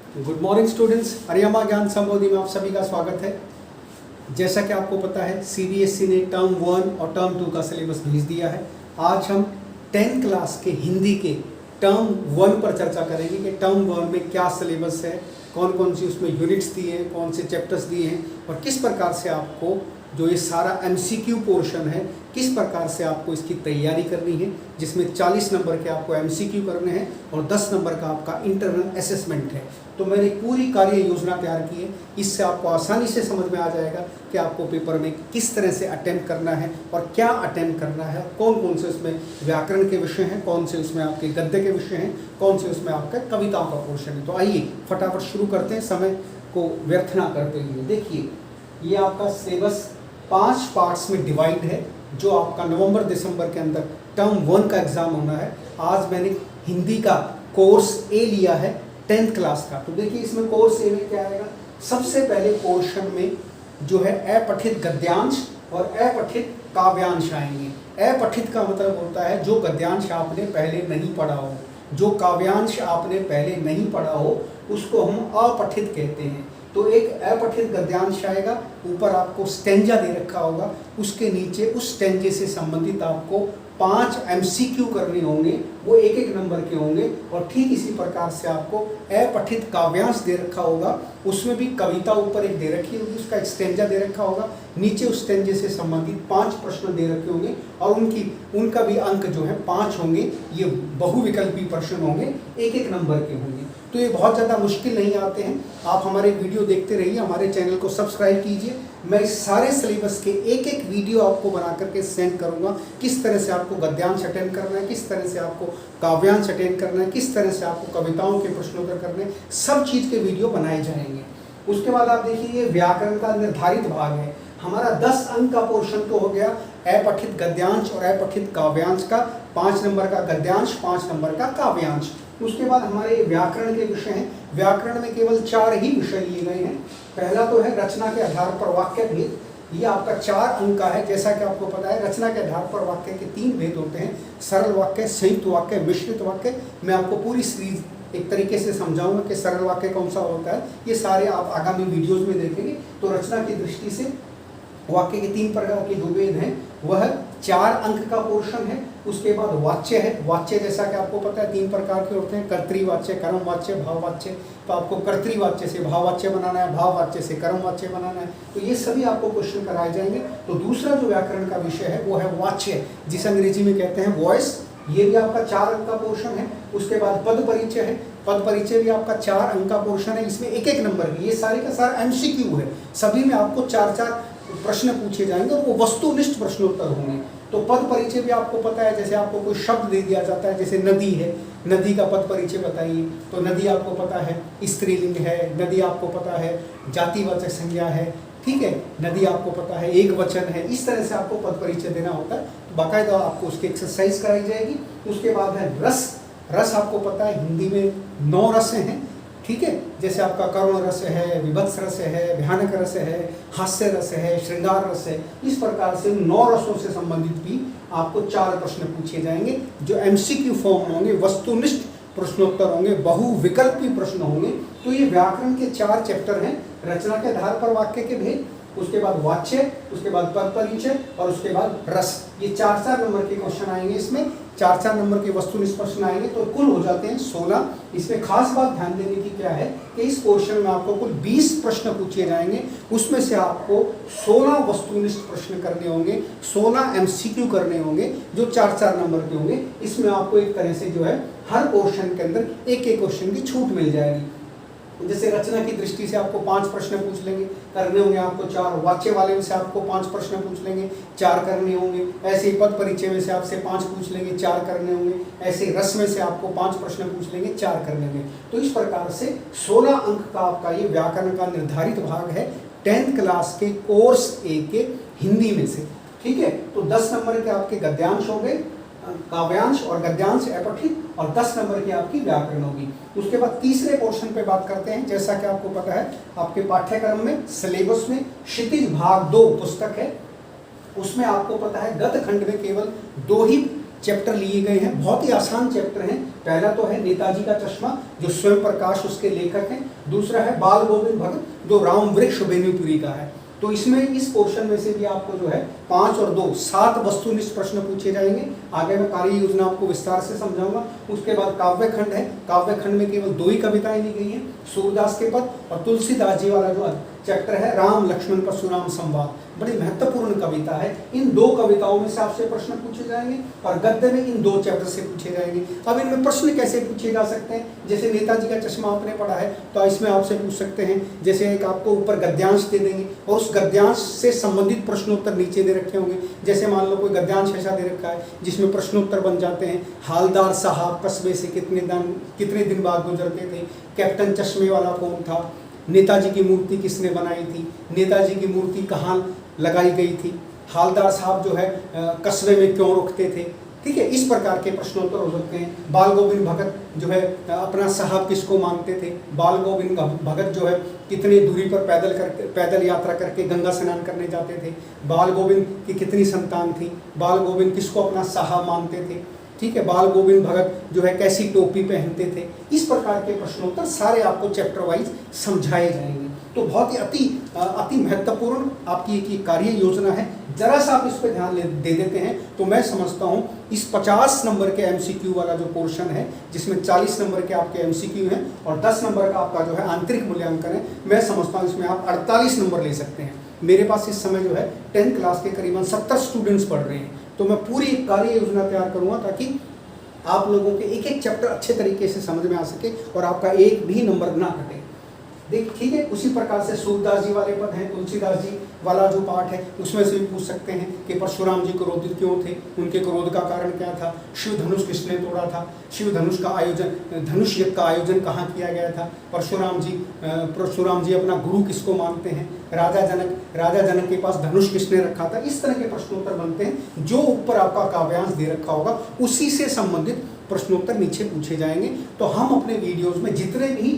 Good morning students, Haryana ज्ञान संबोधि में आप सभी का स्वागत है। जैसा कि आपको पता है सीबीएसई ने टर्म 1 और टर्म 2 का सिलेबस भेज दिया है। आज हम 10th क्लास के हिंदी के टर्म 1 पर चर्चा करेंगे कि टर्म 1 में क्या सिलेबस है, कौन कौन सी उसमें यूनिट्स दिए हैं, कौन से चैप्टर्स दिए हैं और किस प्रकार से आपको जो ये सारा एमसीक्यू पोर्शन है किस प्रकार से आपको इसकी तैयारी करनी है, जिसमें 40 नंबर के आपको एमसीक्यू करने हैं और 10 नंबर का आपका इंटरनल असेसमेंट है। तो मैंने पूरी कार्य योजना तैयार की है। इससे आपको आसानी से समझ में आ जाएगा कि आपको पेपर में किस तरह से अटेम्प्ट करना है और क्या अटेम्प्ट करना है, कौन कौन से उसमें व्याकरण के विषय हैं, कौन से उसमें आपके गद्य के विषय हैं, कौन से उसमें आपका कविताओं का पोर्शन है। तो आइए फटाफट शुरू करते हैं, समय को व्यर्थ ना करते हुए। देखिए, ये आपका सिलेबस 5 पार्ट्स में डिवाइड है, जो आपका नवंबर दिसंबर के अंदर टर्म 1 का एग्जाम होना है। आज मैंने हिंदी का कोर्स ए लिया है 10th क्लास का। तो देखिए, इसमें कोर्स ए में क्या आएगा। सबसे पहले पोर्शन में जो है अपठित गद्यांश और अपठित काव्यांश आएंगे। अपठित का मतलब होता है जो गद्यांश आपने पहले नहीं पढ़ा हो, जो काव्यांश आपने पहले नहीं पढ़ा हो उसको हम अपठित कहते हैं। तो एक अपठित गद्यांश आएगा, ऊपर आपको स्टेंजा दे रखा होगा, उसके नीचे उस स्टेंजे से संबंधित आपको 5 एमसीक्यू करने होंगे, वो एक एक नंबर के होंगे। और ठीक इसी प्रकार से आपको अपठित काव्यांश दे रखा होगा, उसमें भी कविता ऊपर एक दे रखी होगी, उसका एक स्टेंजा दे रखा होगा, नीचे उस स्टेंजे से संबंधित 5 प्रश्न दे रखे होंगे और उनका भी अंक जो है 5 होंगे। ये बहुविकल्पी प्रश्न होंगे, एक एक नंबर के होंगे। तो ये बहुत ज़्यादा मुश्किल नहीं आते हैं। आप हमारे वीडियो देखते रहिए, हमारे चैनल को सब्सक्राइब कीजिए। मैं इस सारे सिलेबस के एक एक वीडियो आपको बना करके सेंड करूंगा, किस तरह से आपको गद्यांश अटेंड करना है, किस तरह से आपको काव्यांश अटेंड करना है, किस तरह से आपको कविताओं के प्रश्नोत्तर करने हैं, सब चीज़ के वीडियो बनाए जाएंगे। उसके बाद आप देखिए, ये व्याकरण का निर्धारित भाग है हमारा। 10 अंक का पोर्शन तो हो गया अपठित गद्यांश और अपठित काव्यांश का। 5 नंबर का गद्यांश, 5 नंबर का काव्यांश। उसके बाद हमारे व्याकरण के विषय हैं। व्याकरण में केवल 4 ही विषय लिए गए हैं। पहला तो है रचना के आधार पर वाक्य भेद, ये आपका 4 अंक का है। जैसा कि आपको पता है, रचना के आधार पर वाक्य के 3 भेद होते हैं, सरल वाक्य, संयुक्त वाक्य, मिश्रित वाक्य। मैं आपको पूरी सीरीज एक तरीके से समझाऊंगा कि सरल वाक्य कौन सा होता है। ये सारे आप आगामी वीडियोज में देखेंगे। तो रचना की दृष्टि से वाक्य के 3 प्रकार के जो भेद हैं वह 4 अंक का पोर्शन है। उसके बाद वाच्य है। वाच्य जैसा कि आपको पता है 3 प्रकार के होते हैं, कर्तृवाच्य, कर्मवाच्य, भाववाच्य। तो आपको कर्तृवाच्य से भाववाच्य बनाना है, भाववाच्य से कर्मवाच्य बनाना है। तो ये सभी आपको क्वेश्चन कराए जाएंगे। तो दूसरा जो व्याकरण का विषय है वो है वाच्य, जिसे अंग्रेजी में कहते हैं वॉइस। ये भी आपका 4 अंक का पोर्शन है। उसके बाद पद परिचय है। पद परिचय भी आपका 4 अंक का पोर्शन है। इसमें एक एक नंबर की, ये सारे का सारा एमसीक्यू है। सभी में आपको 4-4 प्रश्न पूछे जाएंगे और वो वस्तुनिष्ठ प्रश्नोत्तर होंगे। तो पद परिचय भी आपको पता है, जैसे आपको कोई शब्द दे दिया जाता है, जैसे नदी है, नदी का पद परिचय बताइए। तो नदी आपको पता है स्त्रीलिंग है, नदी आपको पता है जातिवाचक संज्ञा है, ठीक है, नदी आपको पता है एक वचन है। इस तरह से आपको पद परिचय देना होता है। तो बाकायदा आपको उसकी एक्सरसाइज कराई जाएगी। उसके बाद है रस। रस आपको पता है हिंदी में 9 रस हैं, ठीक है। जैसे आपका करुण रस है, विभत्स रस है, भयानक रस है, हास्य रस है, श्रृंगार रस है। इस प्रकार से 9 रसों से संबंधित भी आपको 4 प्रश्न पूछे जाएंगे, जो एमसीक्यू फॉर्म होंगे, वस्तुनिष्ठ प्रश्नोत्तर होंगे, बहुविकल्पी प्रश्न होंगे। तो ये व्याकरण के 4 चैप्टर हैं। रचना के आधार पर वाक्य के भेद, उसके बाद वाच्य, उसके बाद पद परिचय और उसके बाद रस। ये 4-4 नंबर के क्वेश्चन आएंगे। इसमें 4-4 नंबर के वस्तुनिष्ठ प्रश्न आएंगे, तो कुल हो जाते हैं 16। इसमें खास बात ध्यान देने की क्या है कि इस पोर्शन में आपको कुल 20 प्रश्न पूछे जाएंगे। उसमें से आपको 16 वस्तुनिष्ठ प्रश्न करने होंगे, 16 एमसीक्यू करने होंगे, जो 4-4 नंबर के होंगे। इसमें आपको एक तरह से जो है हर पोर्शन के अंदर एक एक क्वेश्चन की छूट मिल जाएगी। जैसे रचना की दृष्टि से आपको 5 प्रश्न पूछ लेंगे, करने होंगे आपको 4। वाच्य वाले में से आपको 5 प्रश्न पूछ लेंगे, 4 करने होंगे। ऐसे ही पद परिचय में से आपसे 5 पूछ लेंगे, 4 करने होंगे। ऐसे रस में से आपको 5 प्रश्न पूछ लेंगे, 4 करने होंगे। तो इस प्रकार से 16 अंक का आपका ये व्याकरण का निर्धारित भाग है 10th क्लास के कोर्स ए के हिंदी में से, ठीक है। तो 10 नंबर के आपके गद्यांश हो गए, काव्यांश और गद्यांश अपठित, और 10 नंबर की आपकी व्याकरण होगी। उसके बाद तीसरे पोर्शन पे बात करते हैं। जैसा कि आपको पता है, आपके पाठ्यक्रम में सिलेबस में क्षितिज भाग 2 पुस्तक है, उसमें आपको पता है गत खंड में केवल 2 ही चैप्टर लिए गए हैं, बहुत ही आसान चैप्टर हैं। पहला तो है नेताजी का चश्मा, जो स्वयं प्रकाश उसके लेखक हैं। दूसरा है बाल गोविंद भगत, जो राम वृक्ष बेनीपुरी का है। तो इसमें इस पोर्शन में से भी आपको जो है 5 और 2 7 वस्तुनिष्ठ प्रश्न पूछे जाएंगे। आगे मैं कार्य योजना आपको विस्तार से समझाऊंगा। उसके बाद काव्य खंड है, काव्य खंड में केवल 2 ही कविताएं ली गई हैं, सूरदास के पद और तुलसीदास जी वाला जो चैप्टर है राम लक्ष्मण परशुराम संवाद, बड़ी महत्वपूर्ण कविता है। इन 2 कविताओं में से आपसे प्रश्न पूछे जाएंगे और गद्य में इन 2 चैप्टर से पूछे जाएंगे। अब इनमें प्रश्न कैसे पूछे जा सकते हैं, जैसे नेताजी का चश्मा आपने पढ़ा है तो इसमें आपसे पूछ सकते हैं, जैसे एक आपको ऊपर गद्यांश दे देंगे और उस गद्यांश से संबंधित प्रश्नोत्तर नीचे दे रखे होंगे। जैसे मान लो कोई गद्यांश ऐसा दे रखा है जिसमें प्रश्नोत्तर बन जाते हैं, हालदार साहब कस्बे से कितने दिन बाद गुजरते थे, कैप्टन चश्मे वाला कौन था, नेताजी की मूर्ति किसने बनाई थी, नेताजी की मूर्ति कहाँ लगाई गई थी, हालदार साहब जो है कस्बे में क्यों रुकते थे। ठीक है, इस प्रकार के प्रश्नोत्तर हो सकते हैं। बाल गोविंद भगत जो है अपना साहब किसको मानते थे, बाल गोविंद भगत जो है कितनी दूरी पर पैदल यात्रा करके गंगा स्नान करने जाते थे, बाल गोविंद की कितनी संतान थी, बाल गोविंद किसको अपना साहब मानते थे। ठीक है, बाल गोविंद भगत जो है कैसी टोपी पहनते थे। इस प्रकार के प्रश्नोत्तर सारे आपको चैप्टर वाइज समझाए जाएंगे। तो बहुत ही अति महत्वपूर्ण आपकी एक कार्य योजना है। जरा सा आप इस पर ध्यान दे देते हैं तो मैं समझता हूँ इस 50 नंबर के MCQ वाला जो पोर्शन है, जिसमें 40 नंबर के आपके MCQ हैं और 10 नंबर का आपका जो है आंतरिक मूल्यांकन है, मैं समझता हूँ इसमें आप 48 नंबर ले सकते हैं। मेरे पास इस समय जो है 10th क्लास के करीबन 70 स्टूडेंट्स पढ़ रहे हैं, तो मैं पूरी एक कार्य योजना तैयार करूँगा ताकि आप लोगों के एक एक चैप्टर अच्छे तरीके से समझ में आ सके और आपका एक भी नंबर ना कटे। देख ठीक है, उसी प्रकार से सूरदास जी वाले पद हैं, तुलसीदास जी वाला जो पाठ है उसमें से भी पूछ सकते हैं कि परशुराम जी क्रोधित क्यों थे, उनके क्रोध का कारण क्या था, शिव धनुष किसने तोड़ा था, शिव धनुष का आयोजन, धनुष यज्ञ का आयोजन कहाँ किया गया था, परशुराम जी अपना गुरु किसको मानते हैं, राजा जनक के पास धनुष किसने रखा था। इस तरह के प्रश्नोत्तर बनते हैं। जो ऊपर आपका काव्यांश दे रखा होगा उसी से संबंधित प्रश्नोत्तर नीचे पूछे जाएंगे। तो हम अपने वीडियोज में जितने भी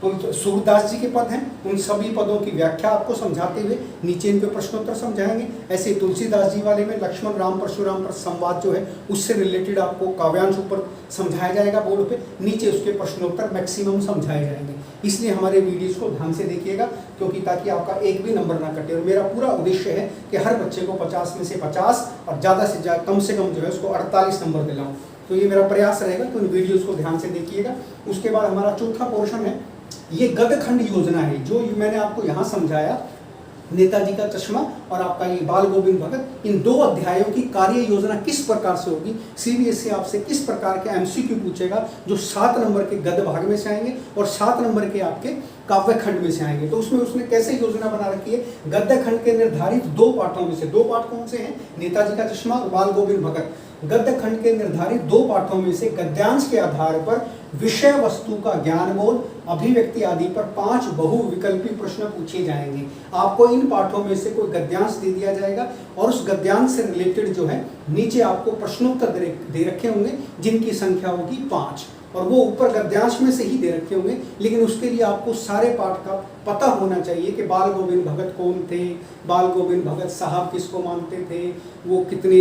तो सूरदास जी के पद हैं उन सभी पदों की व्याख्या आपको समझाते हुए नीचे इनके प्रश्नोत्तर समझाएंगे। ऐसे तुलसीदास जी वाले में लक्ष्मण राम परशुराम पर संवाद जो है उससे रिलेटेड आपको काव्यांश ऊपर समझाया जाएगा बोर्ड पे, नीचे उसके प्रश्नोत्तर मैक्सिमम समझाए जाएंगे। इसलिए हमारे वीडियोज को ध्यान से देखिएगा, क्योंकि ताकि आपका एक भी नंबर ना कटे। और मेरा पूरा उद्देश्य है कि हर बच्चे को 50 में से 50 और ज़्यादा से ज़्यादा कम से कम जो है उसको 48 नंबर दिलाऊँ। तो ये मेरा प्रयास रहेगा, तो इन वीडियोज़ को ध्यान से देखिएगा। उसके बाद हमारा चौथा पोर्शन है, ये गद्यखंड योजना है जो मैंने आपको यहाँ समझाया, नेताजी का चश्मा और आपका ये बाल गोविंद भगत, इन 2 अध्यायों की कार्य योजना किस प्रकार से होगी, CBSE आपसे किस प्रकार के MCQ पूछेगा, जो 7 नंबर के गद्य भाग में से आएंगे और 7 नंबर के आपके काव्य खंड में से आएंगे। तो उसमें उसने कैसे योजना बना रखी है, गद्य खंड के निर्धारित 2 पाठों में से 2 पाठ कौन से हैं, नेताजी का चश्मा और बाल गोविंद भगत। गद्य खंड के निर्धारित 2 पाठों में से गद्यांश के आधार पर विषय वस्तु का ज्ञान बोध, अभिव्यक्ति आदि पर 5 बहुविकल्पी प्रश्न पूछे जाएंगे। आपको इन पाठों में से कोई गद्यांश दे दिया जाएगा और उस गद्यांश से रिलेटेड जो है नीचे आपको प्रश्नोत्तर दे रखे होंगे, जिनकी संख्या होगी 5 और वो ऊपर गद्यांश में से ही दे रखे होंगे। लेकिन उसके लिए आपको सारे पाठ का पता होना चाहिए कि बाल गोविंद भगत कौन थे, बाल गोविंद भगत साहब किसको मानते थे, वो कितनी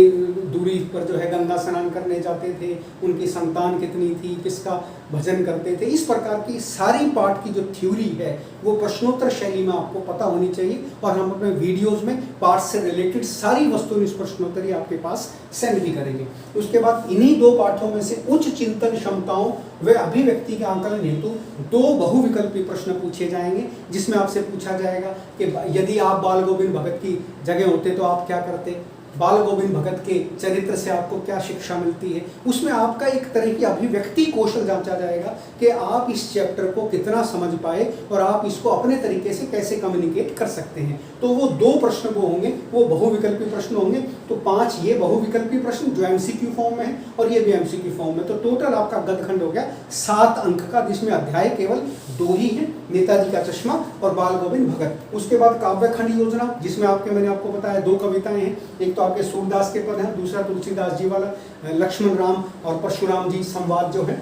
दूरी पर जो है गंगा स्नान करने जाते थे, उनकी संतान कितनी थी, किसका भजन करते थे। इस प्रकार की सारी पाठ की जो थ्योरी है वो प्रश्नोत्तर शैली में आपको पता होनी चाहिए। और हम अपने वीडियोज़ में पाठ से रिलेटेड सारी वस्तुनिष्ठ प्रश्नोत्तरी आपके पास सेंड भी करेंगे। उसके बाद इन्हीं 2 पाठों में से उच्च चिंतन क्षमताओं व अभिव्यक्ति के आंकलन हेतु 2 बहुविकल्पी प्रश्न पूछे जाएंगे, जिसमें आपसे पूछा जाएगा कि यदि आप बाल गोविंद भगत की जगह होते तो आप क्या करते, बाल गोविंद भगत के चरित्र से आपको क्या शिक्षा मिलती है। उसमें आपका एक तरह की अभिव्यक्ति कौशल जांचा जाएगा कि आप इस चैप्टर को कितना समझ पाए और आप इसको अपने तरीके से कैसे कम्युनिकेट कर सकते हैं। तो वो 2 प्रश्न वो होंगे, वो बहुविकल्पी प्रश्न होंगे। तो 5 ये बहुविकल्पी प्रश्न जो MCQ फॉर्म में है और ये भी MCQ फॉर्म में। तो टोटल आपका गद्यखंड हो गया 7 अंक का, जिसमें अध्याय केवल 2 ही हैं, नेताजी का चश्मा और बाल गोविंद भगत। उसके बाद काव्यखंड योजना, जिसमें मैंने आपको बताया 2 कविताएं हैं, एक तो आपके सूरदास के पद हैं, दूसरा तुलसीदास जी वाला लक्ष्मण राम और परशुराम जी संवाद जो है।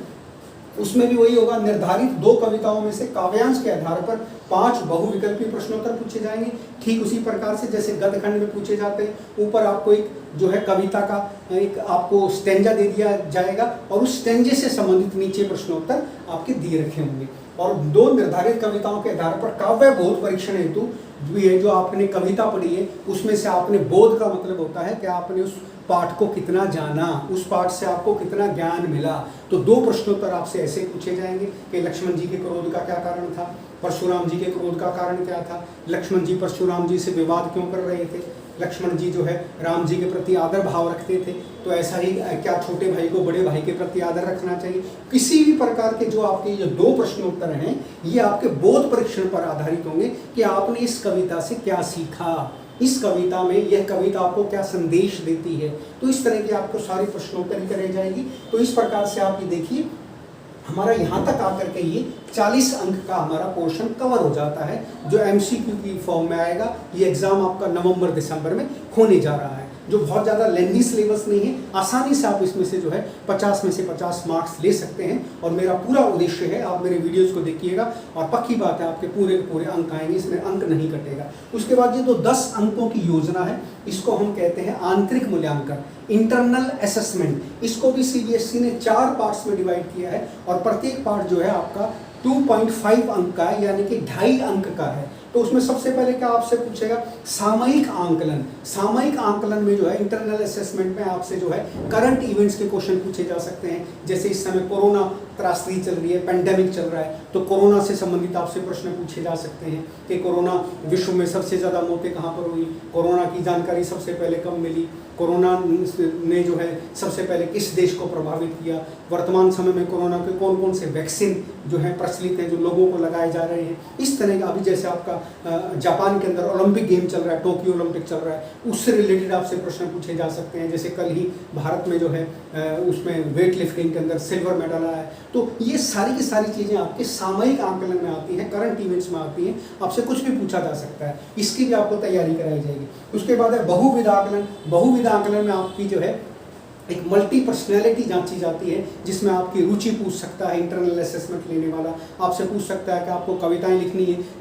उसमें भी वही होगा, निर्धारित 2 कविताओं में से काव्यांश के आधार पर 5 बहुविकल्पी प्रश्नोत्तर पूछे जाएंगे। ठीक उसी प्रकार से जैसे गद्यखंड में पूछे जाते हैं, ऊपर आपको एक जो है कविता का एक आपको स्टेंजा दे दिया जाएगा और उस स्टेंजे से संबंधित नीचे प्रश्नोत्तर आपके दिए रखे होंगे। और 2 निर्धारित कविताओं के आधार पर काव्य बोध परीक्षण हेतु भी है, जो आपने कविता पढ़ी है उसमें से आपने बोध का मतलब होता है कि आपने उस पाठ को कितना जाना, उस पाठ से आपको कितना ज्ञान मिला। तो 2 प्रश्नोत्तर आपसे ऐसे पूछे जाएंगे कि लक्ष्मण जी के क्रोध का क्या कारण था, परशुराम जी के क्रोध का कारण क्या था, लक्ष्मण जी परशुराम जी से विवाद क्यों कर रहे थे, लक्ष्मण जी जो है राम जी के प्रति आदर भाव रखते थे, तो ऐसा ही क्या छोटे भाई को बड़े भाई के प्रति आदर रखना चाहिए। किसी भी प्रकार के जो आपके ये 2 प्रश्नोत्तर हैं, ये आपके बोध परीक्षण पर आधारित होंगे कि आपने इस कविता से क्या सीखा, इस कविता में यह कविता आपको क्या संदेश देती है। तो इस तरह की आपको सारी प्रश्नोत्तरी कराई जाएगी। तो इस प्रकार से आप ये देखिए, हमारा यहाँ तक आकर के ये 40 अंक का हमारा पोर्शन कवर हो जाता है, जो एमसीक्यू की फॉर्म में आएगा। ये एग्जाम आपका नवंबर दिसंबर में होने जा रहा है, जो बहुत ज़्यादा लेंथी सिलेबस नहीं है। आसानी से आप इसमें से जो है 50 में से 50 मार्क्स ले सकते हैं। और मेरा पूरा उद्देश्य है आप मेरे वीडियोस को देखिएगा और पक्की बात है आपके पूरे पूरे अंक आएंगे, इसमें अंक नहीं कटेगा। उसके बाद ये जो 10 अंकों की योजना है, इसको हम कहते हैं आंतरिक मूल्यांकन, इंटरनल असेसमेंट। इसको भी सीबीएसई ने 4 पार्ट्स में डिवाइड किया है और प्रत्येक पार्ट जो है आपका 2.5 अंक का है, यानी कि 2.5 अंक का है। तो उसमें सबसे पहले क्या आपसे पूछेगा, सामयिक आंकलन। सामयिक आंकलन में जो है इंटरनल असेसमेंट में आपसे जो है करंट इवेंट्स के क्वेश्चन पूछे जा सकते हैं। जैसे इस समय कोरोना त्रासदी चल रही है, पेंडेमिक चल रहा है, तो कोरोना से संबंधित आपसे प्रश्न पूछे जा सकते हैं कि कोरोना विश्व में सबसे ज़्यादा मौतें कहाँ पर हुई, कोरोना की जानकारी सबसे पहले कब मिली, कोरोना ने जो है सबसे पहले किस देश को प्रभावित किया, वर्तमान समय में कोरोना के कौन कौन से वैक्सीन जो है प्रचलित हैं, जो लोगों को लगाए जा रहे हैं। इस तरह का अभी जैसे आपका जापान के अंदर ओलंपिक गेम चल रहा है, टोक्यो ओलंपिक चल रहा है, उससे रिलेटेड आपसे प्रश्न पूछे जा सकते हैं। जैसे कल ही भारत में जो है उसमें वेट लिफ्टिंग के अंदर सिल्वर मेडल आया है। तो ये सारी की सारी चीज़ें आपके सामयिक आंकलन में आती हैं, करंट इवेंट्स में आती हैं, आपसे कुछ भी पूछा जा सकता है, इसकी भी आपको तैयारी कराई जाएगी। उसके बाद है बहुविध आकलन। बहुविध आकलन में आपकी जो है एक मल्टी पर्सनैलिटी जांची जाती है, जिसमें आपकी रुचि पूछ सकता है इंटरनल असेसमेंट लेने वाला। आपसे पूछ सकता है कि आपको कविताएं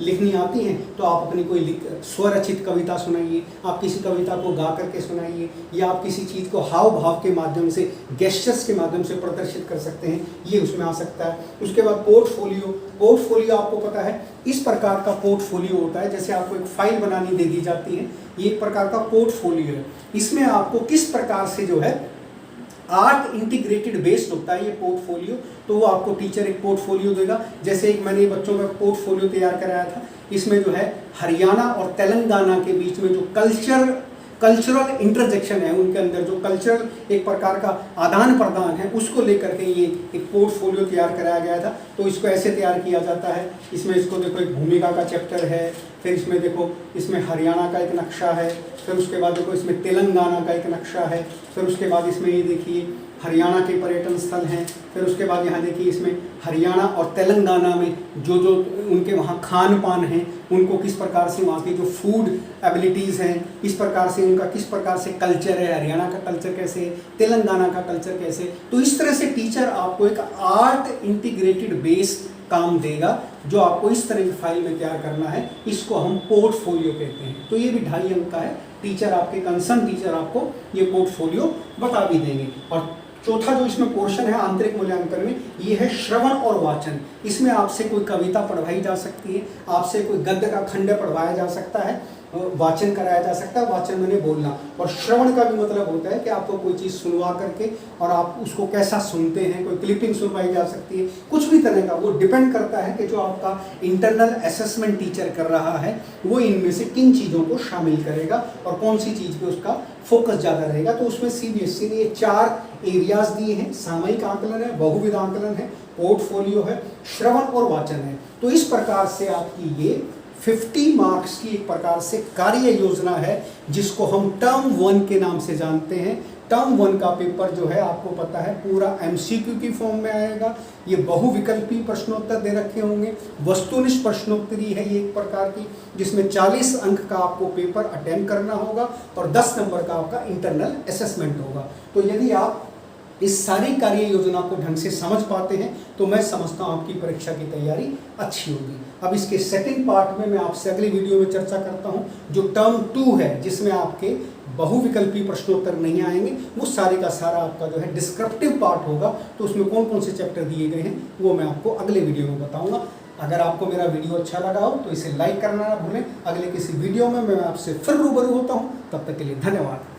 लिखनी आती हैं, तो आप अपनी कोई स्वरचित कविता सुनाइए, आप किसी कविता को गा करके सुनाइए, या आप किसी चीज़ को हाव भाव के माध्यम से, गेस्चर्स के माध्यम से प्रदर्शित कर सकते हैं, ये उसमें आ सकता है। उसके बाद पोर्टफोलियो। पोर्टफोलियो आपको पता है इस प्रकार का पोर्टफोलियो होता है, जैसे आपको एक फाइल बनानी दे दी जाती है, ये एक प्रकार का पोर्टफोलियो है। इसमें आपको किस प्रकार से जो है आर्ट इंटीग्रेटेड बेस्ड होता है ये पोर्टफोलियो, तो वो आपको टीचर एक पोर्टफोलियो देगा। जैसे एक मैंने बच्चों का पोर्टफोलियो तैयार कराया था, इसमें जो है हरियाणा और तेलंगाना के बीच में जो कल्चरल इंटरजेक्शन है, उनके अंदर जो कल्चरल एक प्रकार का आदान प्रदान है, उसको लेकर के ये एक पोर्टफोलियो तैयार कराया गया था। तो इसको ऐसे तैयार किया जाता है, इसमें इसको देखो एक भूमिका का चैप्टर है, फिर इसमें देखो इसमें हरियाणा का एक नक्शा है, फिर उसके बाद देखो इसमें तेलंगाना का एक नक्शा है, फिर उसके बाद इसमें ये देखिए हरियाणा के पर्यटन स्थल हैं, फिर उसके बाद यहाँ देखिए इसमें हरियाणा और तेलंगाना में जो उनके वहाँ खान पान हैं, उनको किस प्रकार से वहाँ की जो फूड एबिलिटीज़ हैं, इस प्रकार से उनका किस प्रकार से कल्चर है, हरियाणा का कल्चर कैसे है, तेलंगाना का कल्चर कैसे। तो इस तरह से टीचर आपको एक आर्ट इंटीग्रेटेड बेस्ड काम देगा, जो आपको इस तरह की फाइल में तैयार करना है, इसको हम पोर्टफोलियो कहते हैं। तो ये भी 2.5 अंक का है। टीचर आपके कंसर्न टीचर आपको ये पोर्टफोलियो बता भी देंगे। और चौथा जो इसमें पोर्शन है आंतरिक मूल्यांकन में, ये है श्रवण और वाचन। इसमें आपसे कोई कविता पढ़वाई जा सकती है, आपसे कोई गद्य का खंड पढ़वाया जा सकता है, वाचन कराया जा सकता है। वाचन मैंने बोलना, और श्रवण का भी मतलब होता है कि आपको कोई चीज़ सुनवा करके और आप उसको कैसा सुनते हैं, कोई क्लिपिंग सुनवाई जा सकती है, कुछ भी तरह का। वो डिपेंड करता है कि जो आपका इंटरनल असेसमेंट टीचर कर रहा है वो इनमें से किन चीज़ों को शामिल करेगा और कौन सी चीज़ पे उसका फोकस ज़्यादा रहेगा। तो उसमें सीबीएसई ने ये 4 एरियाज दिए हैं, सामयिक आंकलन है, बहुविध आंकलन है, पोर्टफोलियो है, श्रवण और वाचन है। तो इस प्रकार से आपकी ये 50 मार्क्स की एक प्रकार से कार्य योजना है, जिसको हम टर्म 1 के नाम से जानते हैं। टर्म 1 का पेपर जो है आपको पता है पूरा एमसीक्यू की फॉर्म में आएगा। ये बहुविकल्पी प्रश्नोत्तर दे रखे होंगे, वस्तुनिष्ठ प्रश्नोत्तरी है ये एक प्रकार की, जिसमें 40 अंक का आपको पेपर अटेम्प्ट करना होगा और 10 नंबर का आपका इंटरनल असेसमेंट होगा। तो यदि आप इस सारी कार्य योजना को ढंग से समझ पाते हैं तो मैं समझता हूँ आपकी परीक्षा की तैयारी अच्छी होगी। अब इसके सेकंड पार्ट में मैं आपसे अगली वीडियो में चर्चा करता हूँ, जो टर्म 2 है जिसमें आपके बहुविकल्पी प्रश्नोत्तर नहीं आएंगे, वो सारे का सारा आपका जो है डिस्क्रिप्टिव पार्ट होगा। तो उसमें कौन कौन से चैप्टर दिए गए हैं वो मैं आपको अगले वीडियो में बताऊंगा। अगर आपको मेरा वीडियो अच्छा लगा हो तो इसे लाइक करना ना भूलें। अगले किसी वीडियो में मैं आपसे फिर रूबरू होता हूँ, तब तक के लिए धन्यवाद।